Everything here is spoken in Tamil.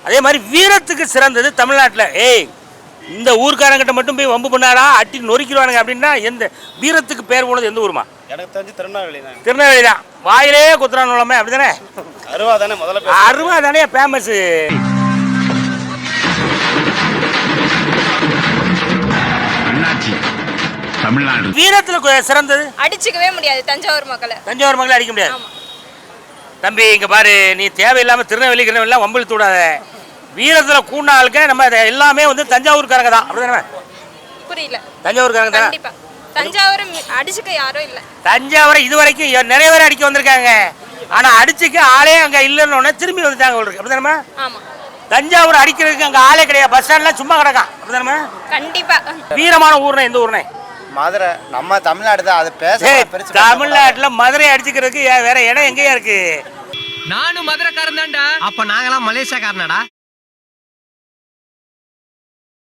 அதே மாதிரி வீரத்துக்கு சிறந்தது தமிழ்நாட்டில். இந்த ஊர்க்காரங்கிட்ட மட்டும் போய் வம்பு பண்ணாரா அட்டி நொறுக்கிடுவானுங்க அப்படின்னா எந்த வீரத்துக்கு பேர் போனது எந்த ஊருமா? எனக்கு தெரிஞ்சு திருநெல்வேலி தான். திருநெல்வேலி தான். வாயிலே குத்துறானுமே அப்படி தானே? அருவா தானே முதல்ல. அருவா தானே ஃபேமஸு. தமிழ்நாடு வீரத்துல சிறந்தது அடிச்சுக்கவே முடியாது தஞ்சாவூர் மக்களை. தஞ்சாவூர் மக்களை அடிக்க முடியாது. தம்பி இங்க பாரு, நீ தேவையில்லாம திருநெல்வேலி வம்பில் தூடாத. வீரத்துல கூண்ண ஆளுக்க நம்ம எல்லாமே தஞ்சாவூர்காரங்க தான். அப்படிதானே? புரியல. தஞ்சாவூர்காரங்க தான். கண்டிப்பா தஞ்சாவூர் அடிச்சுக்க யாரும் இல்ல. தஞ்சாவூரை இது வரைக்கும் நிறைய பேர் அடிக்க வந்திருக்காங்க. ஆனா அடிச்சுக்க ஆளே அங்க இல்லைன்னு திரும்பி வந்துட்டாங்க. அப்படிதானே? ஆமா. தஞ்சாவூர் அடிக்கிறதுக்கு அங்க ஆளே கிடையாது. பஸ் ஸ்டாண்ட்லாம் சும்மா கிடக்கான். அப்படிதானே? கண்டிப்பா. வீரமான ஊர்னா எந்த ஊர்னே? மதுரை. நம்ம தமிழ்நாடு தான். அது பேச தமிழ்நாட்டுல மதுரை அடிச்சுக்கிறதுக்கு வேற இடம் எங்கேயா இருக்கு? நானும் மதுரைக்காரன் தான்டா. அப்ப நாங்களாம் மலேசியாக்காரனடா.